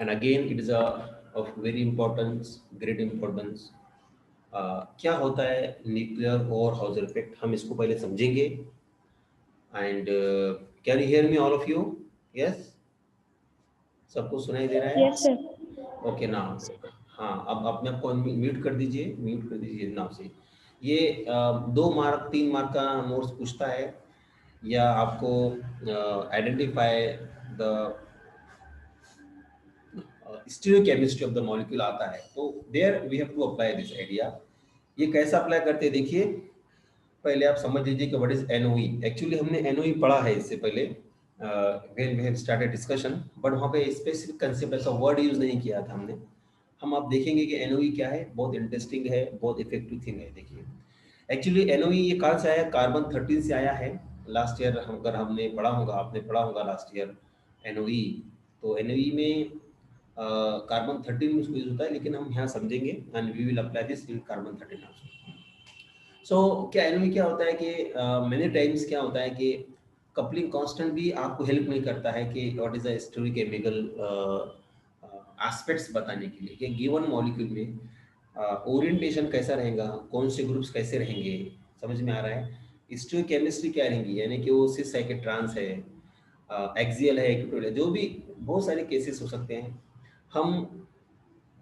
and again it is a of very importance, great importance. क्या होता है nuclear और हाउजर इफेक्ट, हम इसको पहले समझेंगे. And can you hear me all of you? Yes, सबको सुनाई दे रहा है? Yes, sir. ओके ना. हाँ, अब अपने आपको म्यूट कर दीजिए, म्यूट कर दीजिए नाम से. ये 2 मार्क 3 मार्क का नोट्स पूछता है, या आपको identify the stereochemistry of the molecule आता है, तो there we have to apply this idea. ये कैसा अप्लाई करते हैं देखिए. पहले आप समझ लीजिए कि व्हाट इज एनओई. एक्चुअली हमने एनओई पढ़ा है इससे पहले when we have started discussion, but वहाँ पे स्पेसिफिक कंसेप्ट ऐसा वर्ड यूज नहीं किया था हमने. हम आप देखेंगे कि एनओई क्या है, बहुत इंटरेस्टिंग है, बहुत इफेक्टिव थिंग है. देखिए एक्चुअली एनओई ये कहाँ से आया, कार्बन 13 से आया है. लास्ट ईयर अगर हमने पढ़ा होगा, आपने पढ़ा होगा लास्ट ईयर एनओई. तो एनओई में कार्बन 13 में उसको यूज होता है, लेकिन हम यहाँ समझेंगे and we will apply this in carbon 13 also. So क्या एनओई क्या होता है कि मेनी टाइम्स क्या होता है कि कपलिंग कांस्टेंट भी आपको हेल्प नहीं करता है कि व्हाट इज द हिस्टोरिकेमिकल एस्पेक्ट्स बताने के लिए कि गिवन मॉलिक्यूल में ओरिएंटेशन कैसा रहेगा, कौन से ग्रुप्स कैसे रहेंगे. समझ में आ रहा है? हिस्टोकेमिस्ट्री क्या रहेंगी, यानी कि वो सिस है कि ट्रांस है, एक्सियल है, इक्विटोरियल है, जो भी बहुत सारे केसेस हो सकते हैं. हम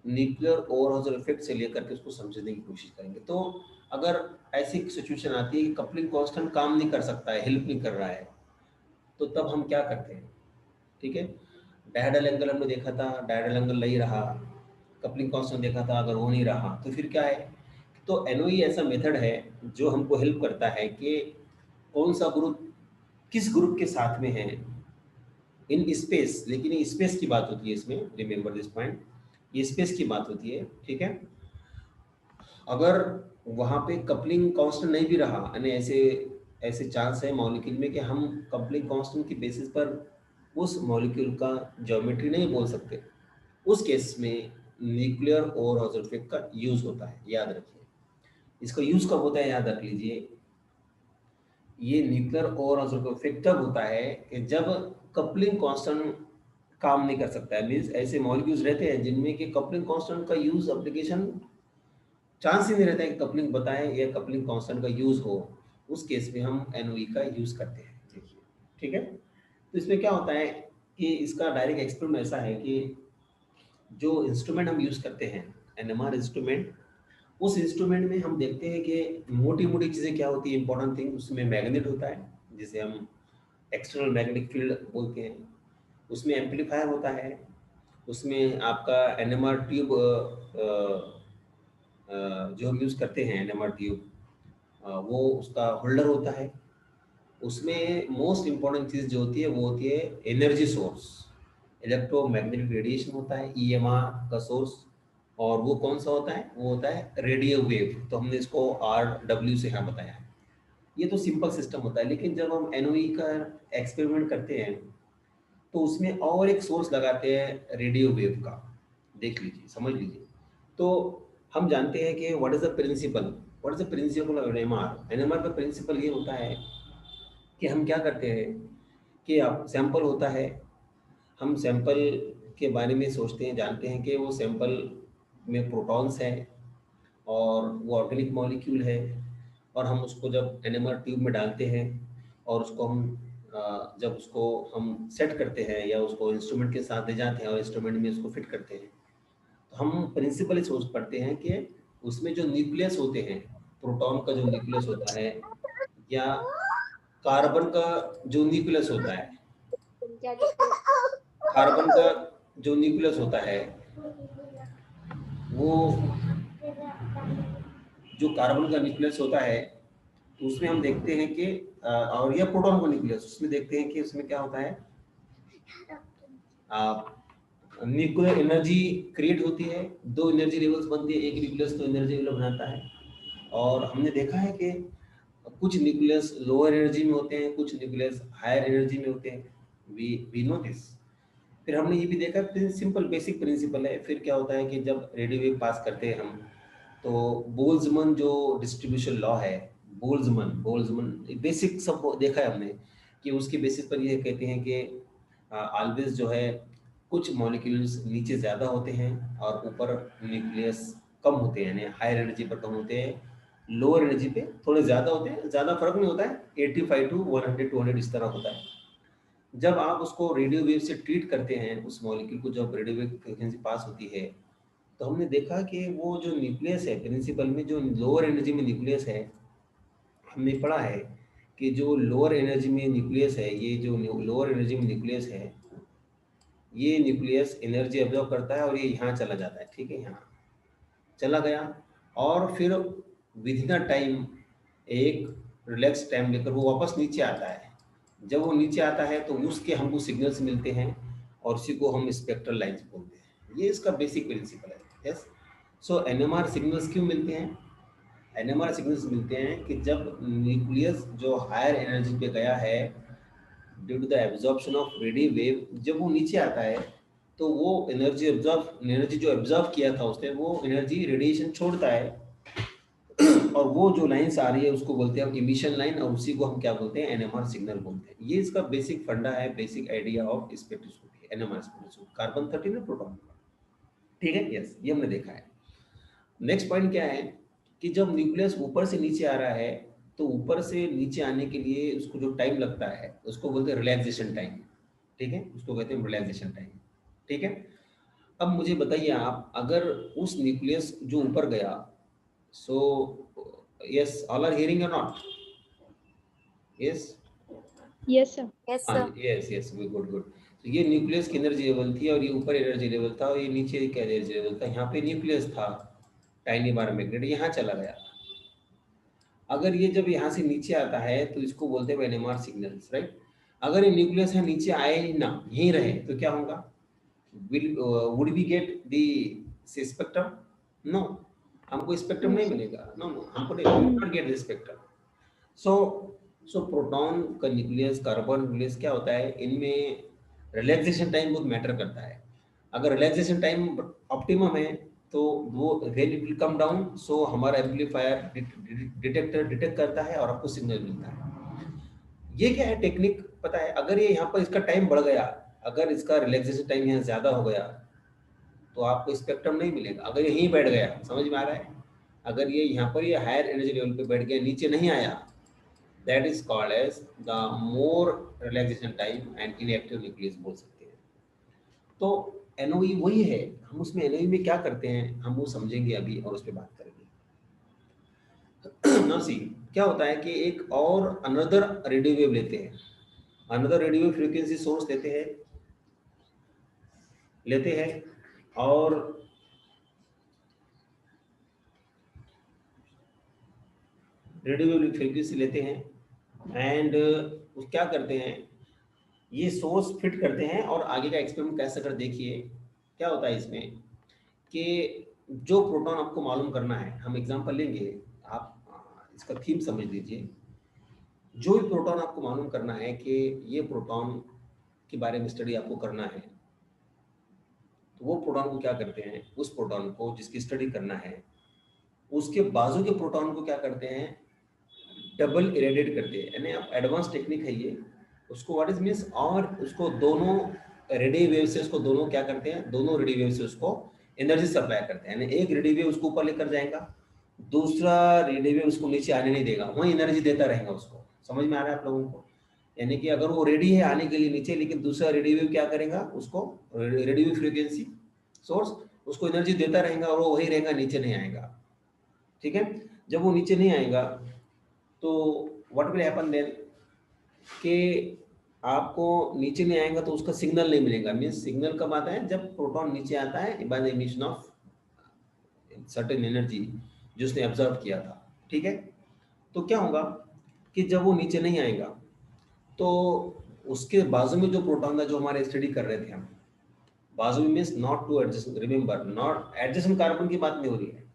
न्यूक्लियर ओवरहाउजर इफेक्ट से लेकर के उसको समझने की कोशिश करेंगे. तो अगर ऐसी सिचुएशन आती है कि कपलिंग कांस्टेंट काम नहीं कर सकता है, हेल्प नहीं कर रहा है, तो तब हम क्या करते हैं? ठीक है, डायहेड्रल एंगल हमने देखा था, डायहेड्रल एंगल नहीं रहा. कपलिंग कांस्टेंट देखा था, अगर वो नहीं रहा तो फिर क्या है? तो एनओई ऐसा मेथड है जो हमको हेल्प करता है कि कौन सा ग्रुप किस ग्रुप के साथ में है इन स्पेस. लेकिन ये स्पेस की बात होती है इसमें, रिमेंबर दिस पॉइंट, ये स्पेस की बात होती है. ठीक है, अगर वहाँ पे कपलिंग कांस्टेंट नहीं भी रहा, यानी ऐसे ऐसे चांस है मॉलिक्यूल में कि हम कपलिंग कांस्टेंट की बेसिस पर उस मॉलिक्यूल का ज्योमेट्री नहीं बोल सकते, उस केस में न्यूक्लियर और हाउजर इफेक्ट का यूज होता है. याद रखिए, इसका यूज कब होता है, याद रख लीजिए. ये न्यूक्लियर और हाउजर इफेक्ट तब होता है कि जब कपलिंग कांस्टेंट काम नहीं कर सकता है. मीन्स ऐसे मॉलिक्यूल्स रहते हैं जिनमें कि कपलिंग कांस्टेंट का यूज एप्लीकेशन चांस ही नहीं रहता है कि कपलिंग बताएं या कपलिंग कांस्टेंट का यूज हो. उस केस में हम एनओई का यूज करते हैं. देखिए, ठीक है. तो इसमें क्या होता है कि इसका डायरेक्ट एक्सपेरिमेंट ऐसा है कि जो इंस्ट्रूमेंट हम यूज करते हैं, एनएमआर इंस्ट्रूमेंट, उस इंस्ट्रूमेंट में हम देखते हैं कि मोटी मोटी चीज़ें क्या होती है, इंपॉर्टेंट थिंग, उसमें मैग्नेट होता है जिसे हम एक्सटर्नल मैग्नेटिक फील्ड बोलते हैं. उसमें एम्पलीफायर होता है. उसमें आपका एनएमआर ट्यूब जो हम यूज़ करते हैं, एनएमआर ट्यूब, वो उसका होल्डर होता है. उसमें मोस्ट इम्पॉर्टेंट चीज़ जो होती है वो होती है एनर्जी सोर्स. इलेक्ट्रोमैग्नेटिक रेडिएशन होता है, ईएमआर का सोर्स. और वो कौन सा होता है? वो होता है रेडियो वेव. तो हमने इसको RW से यहाँ बताया है. ये तो सिंपल सिस्टम होता है, लेकिन जब हम एनओई का एक्सपेरिमेंट करते हैं तो उसमें और एक सोर्स लगाते हैं रेडियो वेव का. देख लीजिए, समझ लीजिए. तो हम जानते हैं कि what is the principle, what is the principle of NMR. NMR का प्रिंसिपल ये होता है कि हम क्या करते हैं कि आप सैंपल होता है, हम सैंपल के बारे में सोचते हैं, जानते हैं कि वो सैंपल में प्रोटॉन्स है और वो ऑर्गेनिक मॉलिक्यूल है. और हम उसको जब एनएमआर ट्यूब में डालते हैं और उसको हम जब उसको हम सेट करते हैं या उसको इंस्ट्रूमेंट के साथ ले जाते हैं और इंस्ट्रूमेंट में उसको फिट करते हैं, तो हम प्रिंसिपल सोच पढ़ते हैं कि उसमें जो न्यूक्लियस होते हैं, प्रोटॉन का जो न्यूक्लियस होता है या कार्बन का जो न्यूक्लियस होता है, कार्बन का जो न्यूक्लियस होता है, वो जो कार्बन का न्यूक्लियस होता है, तो उसमें हम देखते हैं कि और यह प्रोटॉन का न्यूक्लियस, उसमें देखते हैं कि उसमें क्या होता है, न्यूक्लियर एनर्जी क्रिएट होती है. 2 एनर्जी लेवल्स बनती है, एक न्यूक्लियस तो एनर्जी लेवल बनाता है. और हमने देखा है कि कुछ न्यूक्लियस लोअर एनर्जी में होते हैं, कुछ न्यूक्लियस हायर एनर्जी में होते हैं. We know this. फिर हमने ये भी देखा, सिंपल बेसिक प्रिंसिपल है. फिर क्या होता है कि जब रेडियो वेव पास करते हैं हम, तो बोल्ट्जमैन जो डिस्ट्रीब्यूशन लॉ है, बोल्ट्जमैन बेसिक सब देखा है हमने कि उसके बेसिस पर ये कहते हैं कि ऑलवेज जो है कुछ मॉलिक्यूल्स नीचे ज़्यादा होते हैं और ऊपर न्यूक्लियस कम होते हैं, यानी हायर एनर्जी पर कम होते हैं, लोअर एनर्जी पे थोड़े ज़्यादा होते हैं, ज़्यादा फर्क नहीं होता है, 85 टू 100 200 इस तरह होता है। जब आप उसको रेडियो वेव से ट्रीट करते हैं, उस मॉलिक्यूल को जब रेडियो वेव फ्रिक्वेंसी पास होती है, तो हमने देखा कि वो जो न्यूक्लियस है प्रिंसिपल में, जो लोअर एनर्जी में न्यूक्लियस है, हमने पढ़ा है कि जो लोअर एनर्जी में न्यूक्लियस है, ये जो लोअर एनर्जी में न्यूक्लियस है, ये न्यूक्लियस एनर्जी एब्जॉर्ब करता है और ये यहाँ चला जाता है, ठीक है, यहाँ चला गया, और फिर विद इन टाइम एक रिलैक्स टाइम लेकर वो वापस नीचे आता है। जब वो नीचे आता है तो उसके हमको सिग्नल्स मिलते हैं और उसी को हम स्पेक्ट्रल लाइन्स बोलते हैं। ये इसका बेसिक प्रिंसिपल है। यस, सो एनएमआर सिग्नल्स क्यों मिलते हैं? एनएमआर सिग्नल्स मिलते हैं कि जब न्यूक्लियस जो हायर एनर्जी पे गया है due to the absorption of radio wave, जब वो नीचे आता है तो वो एनर्जी जो एब्जॉर्ब किया था उसने, वो एनर्जी रेडिएशन छोड़ता है और वो जो लाइन्स आ रही है उसको बोलते हैं इमिशन लाइन, और उसी को हम क्या बोलते हैं? एनएमआर सिग्नल बोलते हैं। ये इसका बेसिक फंडा है, basic idea of spectroscopy, NMR spectroscopy, carbon 13 और प्रोटॉन। ठीक है, यस, ये हमने देखा है। नेक्स्ट पॉइंट क्या है कि जब न्यूक्लियस ऊपर से नीचे आ रहा है तो ऊपर से नीचे आने के लिए उसको जो टाइम लगता है उसको बोलते हैं रिलैक्सेशन टाइम। ठीक है, उसको कहते हैं रिलैक्सेशन टाइम। ठीक है, अब मुझे बताइए आप, अगर उस न्यूक्लियस जो ऊपर गया, so yes, all are hearing or not? Yes, Yes, sir. Yes, हाँ, sir. Yes yes, good good. तो ये न्यूक्लियस की एनर्जी लेवल थी और ये ऊपर एनर्जी लेवल था और ये नीचे क्या एनर्जी लेवल था? यहाँ पे न्यूक्लियस था, टाइनी बार मैग्नेट, यहाँ चला गया। अगर ये जब यहाँ से नीचे आता है तो इसको बोलते हैं एनएमआर सिग्नल्स, राइट? अगर ये न्यूक्लियस है नीचे आए ही ना, यहीं रहे, तो क्या होगा? Would we get the spectrum? No, हमको स्पेक्ट्रम No, नहीं sir. मिलेगा, नो नो, हमको नहीं get the spectrum. So proton का न्यूक्लियस, कार्बन न्यूक्लियस क्या होता है, इनमें रिलैक्सेशन टाइम बहुत मैटर करता है। अगर रिलैक्सेशन टाइम ऑप्टिमम है तो वो then it will come down, so हमारा एम्पलीफायर डिटेक्टर डिटेक्ट करता है और आपको सिग्नल मिलता है। ये क्या है टेक्निक पता है? अगर ये यहाँ पर इसका टाइम बढ़ गया, अगर इसका रिलैक्सेशन टाइम यहाँ ज़्यादा हो गया तो आपको स्पेक्ट्रम नहीं मिलेगा। अगर यहीं बैठ गया, समझ में आ रहा है? अगर ये यहाँ पर ये हायर एनर्जी लेवल पे बैठ गया, नीचे नहीं आया, that is called as the more relaxation time and inactive nucleus बोल सकते हैं। तो एनओई वही है, हम उसमें एनओई में क्या करते हैं हम वो समझेंगे अभी और उस पर बात करेंगे। ना सी क्या होता है कि एक और अनदर रेडियो वेव लेते हैं, another radio wave frequency source लेते हैं और रेडियो वेव फ्रीक्वेंसी लेते हैं एंड क्या करते हैं, ये सोर्स फिट करते हैं और आगे का एक्सपेरिमेंट कैसे कर देखिए क्या होता है इसमें कि जो प्रोटॉन आपको मालूम करना है, हम एग्जांपल लेंगे, आप इसका थीम समझ लीजिए। जो भी प्रोटॉन आपको मालूम करना है कि ये प्रोटॉन के बारे में स्टडी आपको करना है, तो वो प्रोटॉन को क्या करते हैं, उस प्रोटॉन को जिसकी स्टडी करना है उसके बाजू के प्रोटॉन को क्या करते हैं, डबल इरेडिएट करते हैं। यानी आप एडवांस टेक्निक है ये, उसको व्हाट इज मीन्स, और उसको दोनों रेडियो वेव से उसको दोनों क्या करते हैं, दोनों रेडियो वेव से उसको एनर्जी सप्लाई करते हैं। यानी एक रेडियो वेव उसको ऊपर लेकर जाएगा, दूसरा रेडियो वेव उसको नीचे आने नहीं देगा, वहीं एनर्जी देता रहेगा उसको। समझ में आ रहा है आप लोगों को? यानी कि अगर वो रेडी है आने के लिए नीचे, लेकिन दूसरा रेडियो वेव क्या करेगा, उसको रेडियो वेव फ्रीक्वेंसी सोर्स उसको एनर्जी देता रहेगा और वो वही रहेगा, नीचे नहीं आएगा। ठीक है, जब वो नीचे नहीं आएगा तो व्हाट विल हैपन देन कि आपको नीचे नहीं आएगा तो उसका सिग्नल नहीं मिलेगा। मींस सिग्नल कब आता है, जब प्रोटॉन नीचे आता है by the emission of certain energy जो उसने ऑब्जर्व किया था। ठीक है, तो क्या होगा कि जब वो नीचे नहीं आएगा तो उसके बाजू में जो प्रोटॉन था, जो हमारे स्टडी कर रहे थे हम, बाजू में means not to adjust, remember not adjacent carbon की बात नहीं हो रही है,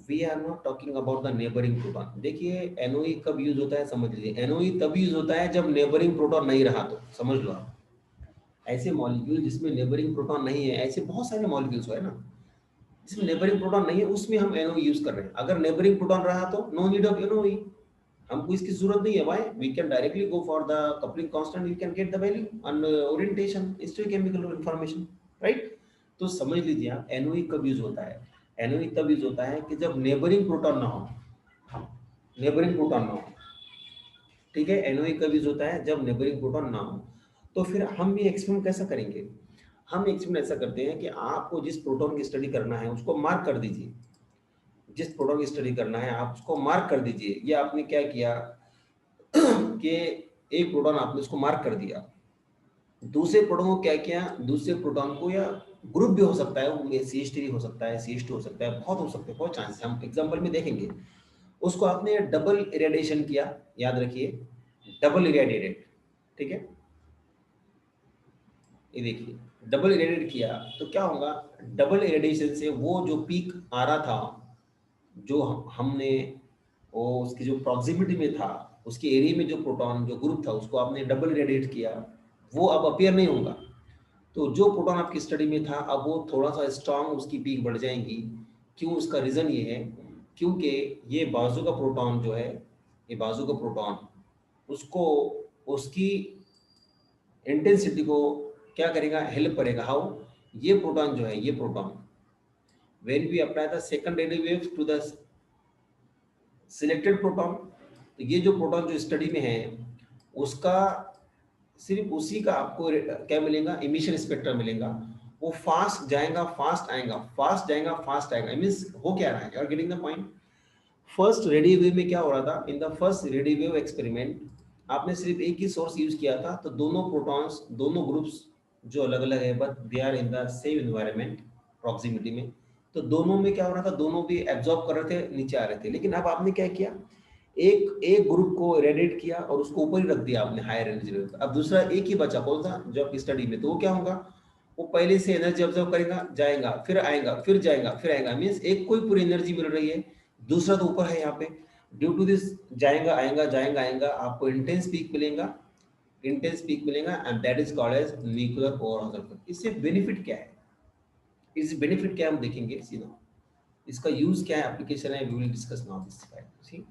we are not talking about the neighbouring proton. देखिए एनओई कब यूज होता है समझ लीजिए, एनओई तब यूज होता है जब नेबरिंग प्रोटॉन नहीं रहा, तो समझ लो आप। ऐसे मॉलिक्यूल जिसमें नेबरिंग प्रोटॉन नहीं है, ऐसे बहुत सारे मॉलिक्यूल्स है ना जिसमें नेबरिंग प्रोटॉन नहीं है, उसमें हम एनओई यूज कर रहे हैं। अगर नेबरिंग प्रोटॉन रहा तो नो नीड ऑफ एनओई, हमको इसकी जरूरत नहीं है। Why? We can directly go for the coupling constant, we can get the value and orientation, stereochemical information. Right. तो समझ लीजिए आप एनओई कब यूज होता है, एनओई तब यूज होता है कि जब नेबरिंग प्रोटॉन ना हो, नेबरिंग प्रोटॉन ना हो, ठीक है। एनओई कब यूज होता है, जब नेबरिंग प्रोटॉन ना हो। तो फिर हम ये एक्सपेरिमेंट कैसा करेंगे, हम एक्सपेरिमेंट ऐसा करते हैं कि आपको जिस प्रोटॉन की स्टडी करना है उसको मार्क कर दीजिए, जिस प्रोटॉन की स्टडी करना है आप उसको मार्क कर दीजिए। ये आपने क्या किया कि एक प्रोटॉन आपने उसको मार्क कर दिया, दूसरे प्रोटॉन को क्या किया, दूसरे प्रोटॉन को, या ग्रुप भी हो सकता है, वो CH3 हो सकता है, CH2 हो सकता है, बहुत हो सकते हैं, बहुत चांस है, हम एग्जांपल में देखेंगे। उसको आपने डबल इरेडिएशन किया, याद रखिए डबल इरेडिएटेड, ठीक है। ये देखिए डबल इरेडिएट किया तो क्या होगा, डबल इरेडिएशन से वो जो पीक आ रहा था, जो हमने वो उसकी जो प्रॉक्सिमिटी में था, उसके एरिया में जो प्रोटॉन जो ग्रुप था उसको आपने डबल इरेडिएट किया, वो अब अपीयर नहीं होगा। तो जो प्रोटॉन आपकी स्टडी में था अब वो थोड़ा सा स्ट्रांग, उसकी पीक बढ़ जाएंगी। क्यों, उसका रीजन ये है क्योंकि ये बाजू का प्रोटॉन जो है, ये बाजू का प्रोटॉन, उसको उसकी इंटेंसिटी को क्या करेगा, हेल्प करेगा। हाउ, ये प्रोटॉन जो है, ये proton when we apply the secondary waves to the selected proton, तो ये जो प्रोटॉन जो स्टडी में है उसका सिर्फ उसी का आपको क्या मिलेगा, इमिशन स्पेक्ट्रम मिलेगा। वो फास्ट जाएगा, फास्ट आएगा, फास्ट जाएगा, फास्ट आएगा। मींस हो क्या रहा है, you are getting the point. First radio wave में क्या हो रहा था, in the first radio wave experiment आपने सिर्फ एक ही सोर्स यूज किया था, तो दोनों प्रोटॉन्स, दोनों ग्रुप्स जो अलग अलग है but they are in the same environment proximity में, तो दोनों में क्या हो रहा था, दोनों भी एब्जॉर्ब कर रहे थे, नीचे आ रहे थे। लेकिन अब आपने क्या किया, एक एक ग्रुप को रेडिएट किया और उसको ऊपर ही रख दिया आपने हायर एनर्जी लेवल पर। अब दूसरा एक ही बचा, कौन सा, जो आपकी स्टडी में, तो वो क्या होगा, वो पहले से एनर्जी ऑब्जर्व करेगा, जाएगा, फिर आएगा, फिर जाएगा, फिर आएगा। मींस एक को ही पूरी एनर्जी मिल रही है, दूसरा तो ऊपर है यहाँ पे। ड्यू टू दिस जाएगा आएगा जाएगा आएगा, आपको इंटेंस पीक मिलेगा, इंटेंस पीक मिलेगा, and that is called as nuclear overall. इससे बेनिफिट क्या है, इस बेनिफिट क्या है हम देखेंगे सीधा, इसका यूज क्या है, एप्लीकेशन है, we will discuss now this. See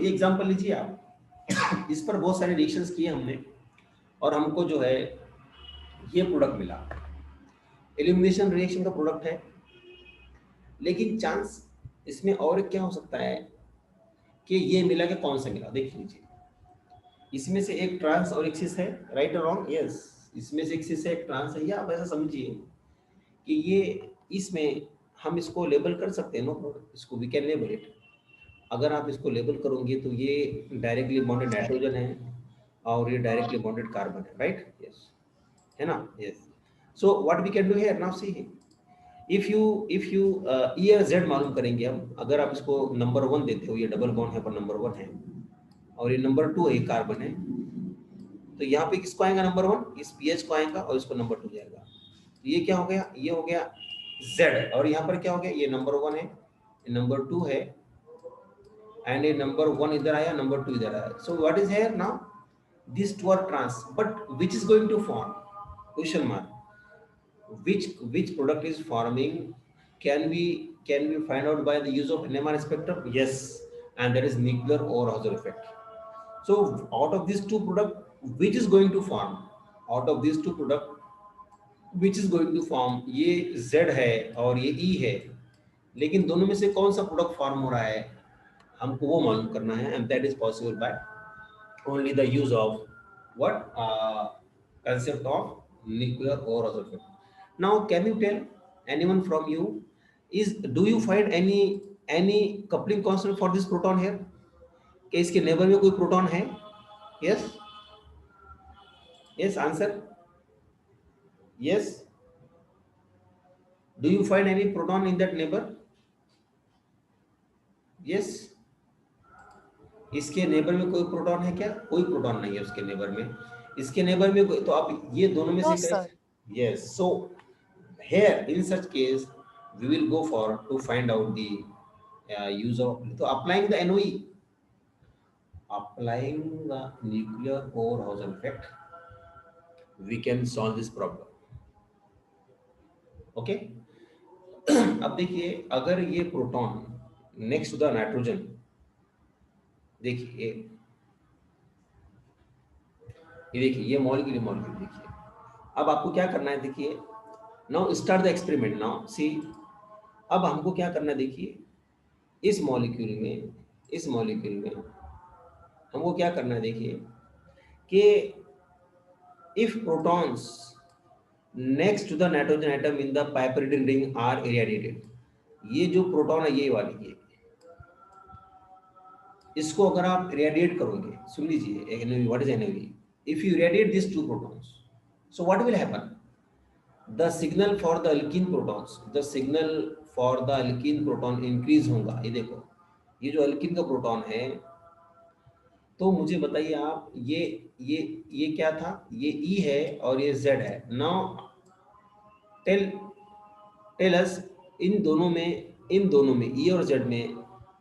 example लीजिए आप, इस पर बहुत सारे रिएक्शंस किए हमने और हमको जो है ये प्रोडक्ट मिला, एलिमिनेशन रिएक्शन का प्रोडक्ट है। लेकिन चांस इसमें और क्या हो सकता है कि ये मिला कि कौन सा मिला, देख लीजिए। इसमें से एक ट्रांस और एक सिस है, राइट और रॉन्ग, यस। इसमें से एक सिस है, एक ट्रांस है, या आप ऐसा समझिए कि ये इसमें हम इसको लेबल कर सकते हैं, नो, इसको वी कैन लेबल इट। अगर आप इसको लेबल करोगे तो ये डायरेक्टली बॉन्डेड नाइट्रोजन है और ये डायरेक्टली बॉन्डेड कार्बन है, राइट, यस, है ना, yes. So what we can do here now, see if you E और जेड मालूम करेंगे हम, अगर आप इसको नंबर 1 देते हो, ये डबल बॉन्ड है पर नंबर 1 है, और ये नंबर 2 है, ये कार्बन है, तो यहाँ पे किसको आएगा नंबर 1, इस पीएच को आएगा और इसको नंबर 2 जाएगा। तो ये क्या हो गया, ये हो गया जेड, और यहाँ पर क्या हो गया, ये नंबर 1 है, ये नंबर 2 है, एंड ये नंबर 1 इधर आया, नंबर 2 इधर आया। So what is here now, these two are trans, but which is going to form, question mark, which product is forming, can we find out by the use of NMR spectrum, yes, and that is nuclear overhauser effect. So out of these two product, which is going to form, out of these two product, which is going to form, ये Z है और ये E है, लेकिन दोनों में से कौन सा प्रोडक्ट फॉर्म हो रहा है हमको वो मालूम करना है, and that is possible by only the use of what concept of nuclear overall effect. Now can you tell, anyone from you, is do you find any coupling constant for this proton here, कि इसके neighbour में कोई proton है, yes, yes, answer, yes, do you find any proton in that neighbor, yes, इसके neighbour में कोई proton है क्या, कोई प्रोटॉन नहीं है उसके नेबर में, इसके नेबर में कोई, तो आप ये दोनों में से No, sir. yes, so here in such case we will go for to find out the use of, so applying the NOE, applying the nuclear overhauser effect, we can solve this problem, okay. अब देखिए अगर ये proton next to the nitrogen, देखिए ये देखिए, ये molecule देखिए, अब आपको क्या करना है देखिए, now start the experiment now see. अब हमको क्या करना है देखिए, इस मॉलिक्यूल में हमको क्या करना है देखिए कि if protons next to the nitrogen atom in the piperidine ring are irradiated, ये जो प्रोटॉन है ये वाली, ये इसको अगर आप रेडिएट करोगे, सुन लीजिए energy, what is energy, if you radiate this to protons, so what will happen, the signal for the alkene protons, the signal for the alkene proton increase होगा। ये देखो, ये जो अल्कीन का प्रोटॉन है, तो मुझे बताइए आप, ये क्या था, ये ई है और ये जेड है। नाउ टेल टेल अस, इन दोनों में ई और जेड में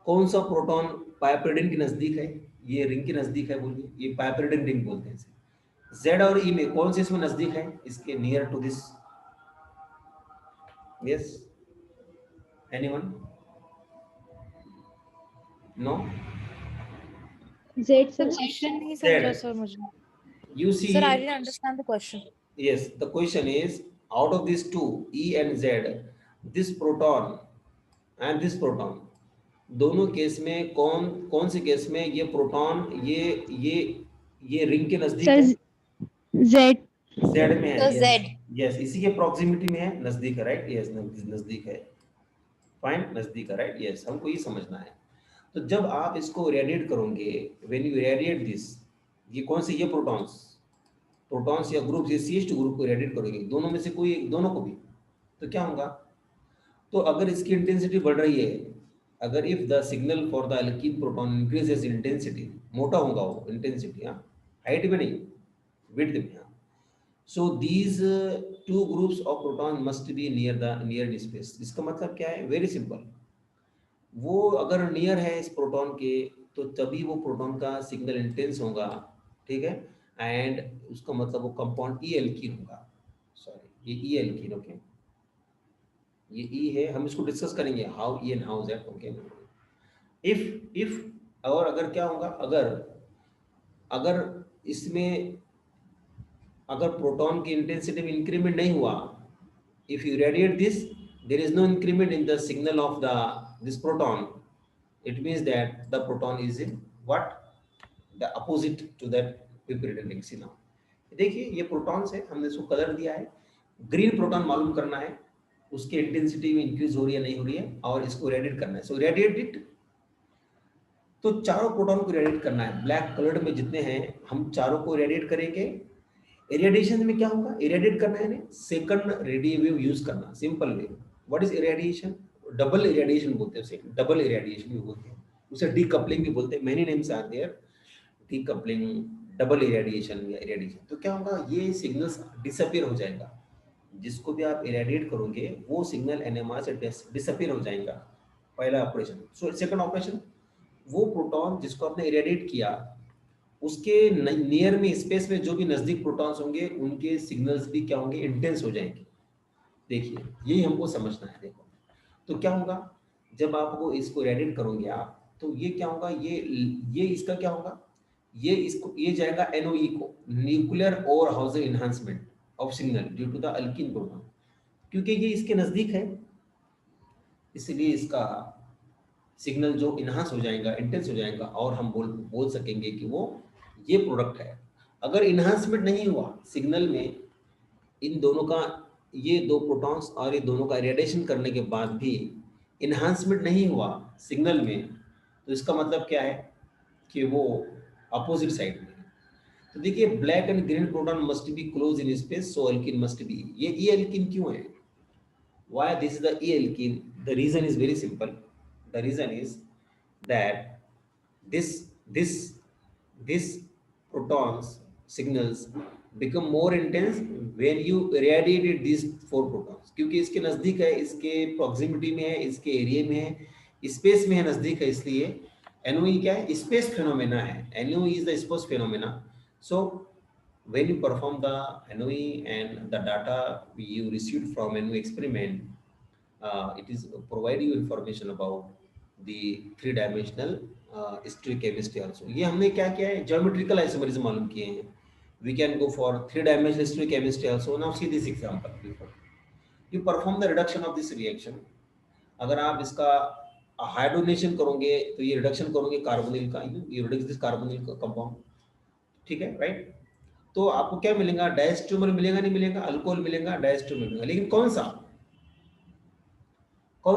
कौन सा प्रोटॉन पाइपरीडिन के नजदीक है, ये रिंग के नजदीक है, बोलिए, ये पाइपरीडिन रिंग बोलते हैं इसे। जेड और ई में कौन से इसमें नजदीक है, इसके near to this, yes, anyone, no, Z sir sir. Question नहीं समझा जेड, सर मुझे। You see, sir I didn't understand the question. yes, the question is, out of these two, E and Z, this proton and this proton, दोनों case में कौन कौन से case में ये प्रोटॉन ये रिंग के नजदीक Sir, है, Z. जेड में है, सर यस जेड। यस, इसी के प्रॉक्सिमिटी में है, नजदीक है, राइट, यस, नजदीक है, फाइन, नजदीक है, राइट, यस, हमको ये समझना है। तो जब आप इसको रेडिएट करोगे, व्हेन यू रेडिएट दिस, ये कौन से, ये प्रोटॉन्स या ग्रुप, ये CH2 ग्रुप को रेडिएट करोगे, दोनों में से कोई एक, दोनों को भी, तो क्या होगा, तो अगर इसकी इंटेंसिटी बढ़ रही है, अगर if the signal for the alkene proton increases intensity, मोटा होगा वो इंटेंसिटी, हाँ, हाइट में नहीं, विड्थ में, हाँ, so these two groups of proton must be near space. इसका मतलब क्या है, वेरी सिंपल, वो अगर नियर है इस प्रोटॉन के, तो तभी वो प्रोटॉन का सिग्नल इंटेंस होगा, ठीक है, एंड उसका मतलब वो कंपाउंड ई एल्कीन होगा, सॉरी ये ई एल्कीन, ओके, ये ई है, हम इसको डिस्कस करेंगे how E and how that, okay. If और अगर क्या होगा, अगर अगर इसमें अगर प्रोटॉन की इंटेंसिटी में इंक्रीमेंट नहीं हुआ, if you radiate this, there is no increment in the signal of the this proton, it means that the proton is in what, the opposite to that piperidine ring। see now, देखिए ये protons है, हमने इसको colour दिया है, green proton मालूम करना है, उसकी इंटेंसिटी में इंक्रीज हो रही है नहीं हो रही है, और इसको रेडिएट करना है, सो रेडिएट इट। तो चारों प्रोटॉन को रेडिएट करना है, ब्लैक कलर्ड में जितने हैं हम चारों को रेडिएट करेंगे। इरेडिएशन में क्या होगा, इरेडिएट करना है, सेकंड रेडियो वेव यूज करना, simple way. What is irradiation, double irradiation बोलते हैं उसे, डबल इरेडिएशन भी बोलते हैं उसे, डीकपलिंग भी बोलते हैं, many names are there, decoupling, double irradiation या इरेडिएशन। तो क्या होगा, ये सिग्नल्स डिसअपीयर हो जाएगा, जिसको भी आप इरेडिएट करोगे वो सिग्नल एनएमआर से डिसअपीयर हो जाएगा, पहला ऑपरेशन। सो सेकंड ऑपरेशन, वो प्रोटॉन जिसको आपने इरेडिएट किया, उसके नियर में स्पेस में जो भी नजदीक प्रोटॉन्स होंगे उनके सिग्नल्स भी क्या होंगे, इंटेंस हो जाएंगे। देखिए यही हमको समझना है। देखो तो क्या होगा, जब आप वो इसको रेडिएट करोगे आप, तो ये क्या होगा, ये इसका क्या होगा, ये जाएगा NOE को, nuclear Overhauser enhancement of signal due to the alkene proton, क्योंकि ये इसके नजदीक है, इसलिए इसका सिग्नल जो इनहांस हो जाएगा, इंटेंस हो जाएगा, और हम बोल सकेंगे कि वो ये प्रोडक्ट है। अगर इनहांसमेंट नहीं हुआ सिग्नल में, इन दोनों का, ये दो प्रोटॉन्स और ये दोनों का रेडिएशन करने के बाद भी इन्हांसमेंट नहीं हुआ सिग्नल में, तो इसका मतलब क्या है कि वो अपोजिट साइड में है। तो देखिए black and green proton must be close in space, so alkene must be, ये ई अल्कीन क्यों है, why this is the E alkene, the reason is very simple, the reason is that this this this protons signals become more intense when you irradiated these four protons, क्योंकि इसके नजदीक है, इसके proximity में है, इसके एरिया में है, स्पेस में है, नजदीक है, इसलिए NOE क्या है, स्पेस फेनोमेना है, NOE is the space phenomena। so when you perform the NOE and the data you received from NOE experiment, it is provide you information about the three dimensional stereochemistry also. ये हमने क्या किया है, geometrical isomerism मालूम किए हैं, We can go for 3-dimensional stereochemistry also. Now see this example. You perform the reduction of this reaction. अगर आप इसका हाइड्रोजनेशन करोगे तो ये रिडक्शन करोगे कार्बोनिल का, ये रिड्यूस दिस कार्बोनिल का कंपाउंड, ठीक है, राइट। तो आपको क्या मिलेगा, डायस्ट्रोमर मिलेगा, नहीं मिलेगा, अल्कोहल मिलेगा, डायस्ट्रोमर मिलेगा, लेकिन कौन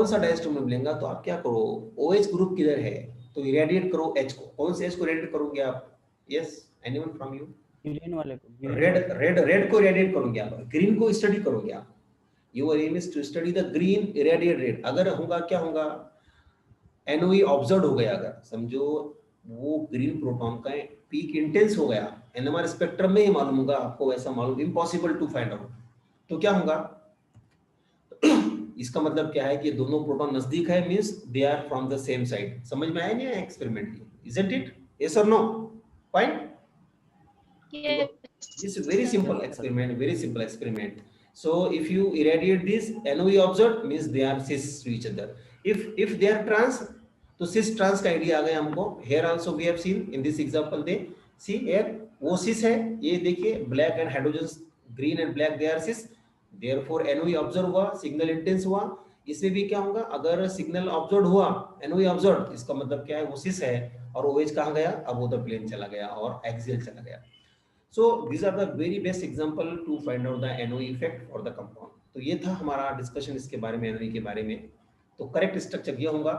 सा डायस्ट्रोमर मिलेगा। तो आप क्या करो, OH ग्रुप किधर है तो इरेडिएट करो H को। कौन से H को इरेडिएट करोगे आप? Yes, anyone from you? Green वाले को, रेड को इरेडिएट करोगे आप, ग्रीन को स्टडी करोगे आप। Your aim is to study the green irradiate red. अगर होगा क्या होगा, NOE ऑब्जर्व हो गया, अगर समझो वो ग्रीन प्रोटॉन का पीक इंटेंस हो गया, NMR स्पेक्ट्रम में ही मालूम होगा आपको, वैसा मालूम इम्पॉसिबल टू फाइंड आउट। तो क्या होगा इसका मतलब क्या है कि दोनों प्रोटॉन नजदीक है, means they are from the same side. समझ में आया नहीं आया एक्सपेरिमेंट? Isn't it? यस और no? Fine. Yes. This is very simple experiment, very simple experiment. So if you irradiate this, NOE observed means they are cis to each other. If they are trans, तो cis trans का idea आ गया हमको। Here also we have seen in this example, they see here वो cis है, ये देखिए black and hydrogens, green and black they are cis, therefore NOE observe हुआ, signal intense हुआ। इसमें भी क्या होगा, अगर सिग्नल ऑब्जर्व हुआ, NOE ऑब्जर्व, इसका मतलब क्या है, वो cis है और OH कहाँ गया, अब other plane चला गया और axial चला गया। So these are the very best example to find out the NOE effect for the compound. तो ये था हमारा डिस्कशन इसके बारे में, NOE के बारे में। तो करेक्ट स्ट्रक्चर ये होगा,